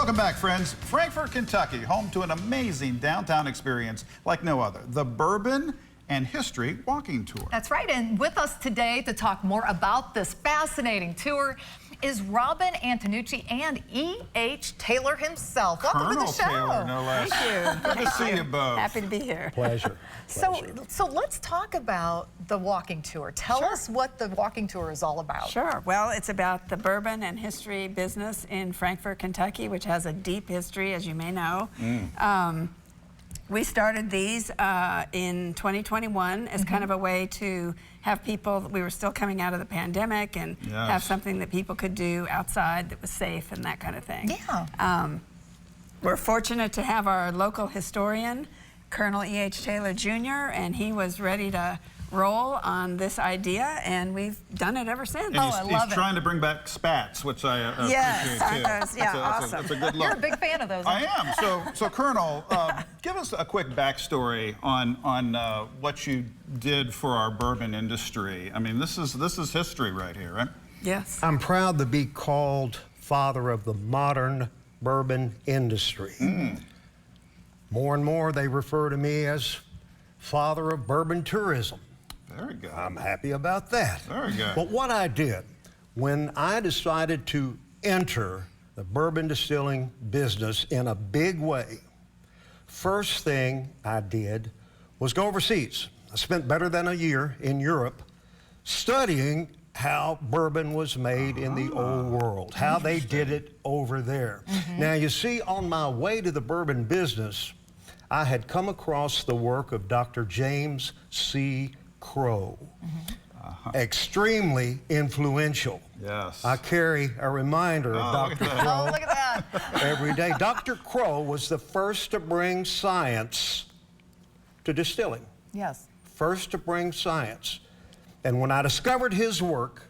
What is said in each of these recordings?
Welcome back, friends. Frankfort, Kentucky, home to an amazing downtown experience like no other. The Bourbon and History walking tour. That's right, and with us today to talk more about this fascinating tour is Robin Antonucci and E.H. Taylor himself. Welcome to the show. Taylor, no less. Thank you. Good to see you both. Happy to be here. Pleasure. So let's talk about the walking tour. Tell us what the walking tour is all about. Sure. Well, it's about the bourbon and history business in Frankfort, Kentucky, which has a deep history, as you may know. We started these in 2021 as kind of a way to have people, we were still coming out of the pandemic, and have something that people could do outside that was safe and that kind of thing. Yeah. We're fortunate to have our local historian, Colonel E.H. Taylor Jr., and he was ready to roll on this idea, and we've done it ever since. And he's trying to bring back spats, which I appreciate too. Yeah, awesome. That's a good look. You're a big fan of those. I am. So Colonel, give us a quick backstory on what you did for our bourbon industry. I mean, this is history right here, right? Yes. I'm proud to be called father of the modern bourbon industry. More and more, they refer to me as father of bourbon tourism. Very good. I'm happy about that. Very good. But what I did, when I decided to enter the bourbon distilling business in a big way, first thing I did was go overseas. I spent better than a year in Europe studying how bourbon was made in the old world, how they did it over there. Now, you see, on my way to the bourbon business, I had come across the work of Dr. James C. Crowe. Extremely influential. Yes. I carry a reminder of Dr. Crowe Oh, look at that. every day. Dr. Crowe was the first to bring science to distilling. Yes. First to bring science. And when I discovered his work,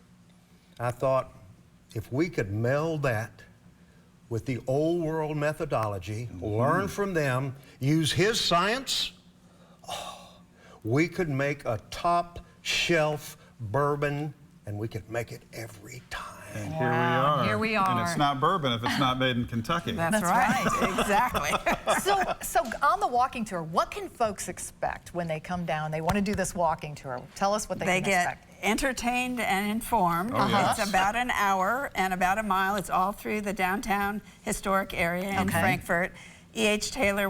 I thought, if we could meld that with the old world methodology, learn from them, use his science, we could make a top shelf bourbon, and we could make it every time. And here we are. Here we are. And it's not bourbon if it's not made in Kentucky. That's right. Exactly. So on the walking tour, what can folks expect when they come down? They want to do this walking tour. Tell us what they can expect. They get entertained and informed. Yes. It's about an hour and about a mile. It's all through the downtown historic area in Frankfort. E.H. Taylor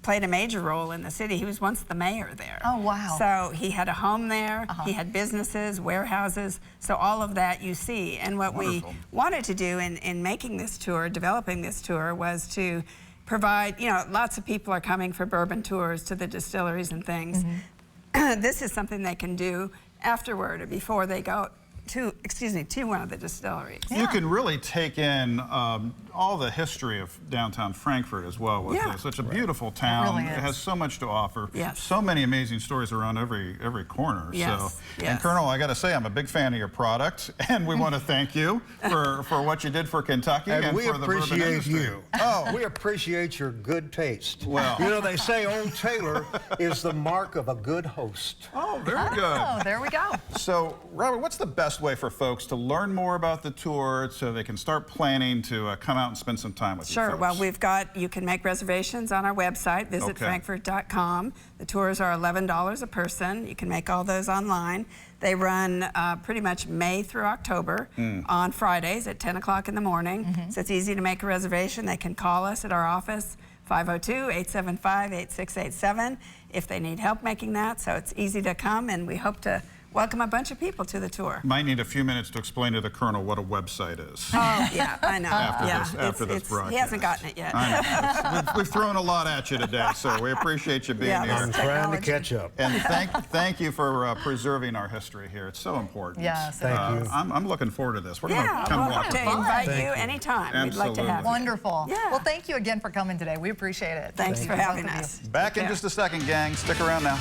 played a major role in the city. He was once the mayor there. Oh, wow. So he had a home there. He had businesses, warehouses. So all of that you see. And what we wanted to do in making this tour, developing this tour, was to provide, you know, lots of people are coming for bourbon tours to the distilleries and things. This is something they can do afterward or before they go to one of the distilleries. You can really take in all the history of downtown Frankfort as well with this. It's a beautiful town. It really is. It has so much to offer. Yes. So many amazing stories around every corner. Yes. And Colonel, I got to say, I'm a big fan of your product, and we want to thank you for what you did for Kentucky and we for the bourbon appreciate industry. you. We appreciate your good taste. Well, you know, they say old Taylor is the mark of a good host. Oh, very good. Oh, there we go. So, Robert, what's the best way for folks to learn more about the tour so they can start planning to come out and spend some time with you folks? Sure. Well, you can make reservations on our website, visit frankfort.com. The tours are $11 a person. You can make all those online. They run pretty much May through October on Fridays at 10 o'clock in the morning. So it's easy to make a reservation. They can call us at our office, 502-875-8687, if they need help making that. So it's easy to come, and we hope to welcome a bunch of people to the tour. Might need a few minutes to explain to the Colonel what a website is. Oh, yeah, I know. After this broadcast. He hasn't gotten it yet. I know. We've thrown a lot at you today, so we appreciate you being here. I'm trying to catch up. And thank you for preserving our history here. It's so important. Yes. Thank you. I'm looking forward to this. We're going to come we'll walk have to around. invite you anytime. We'd like to have you. Wonderful. Yeah. Well, thank you again for coming today. We appreciate it. Thanks for having us. Back in just a second, gang. Stick around now.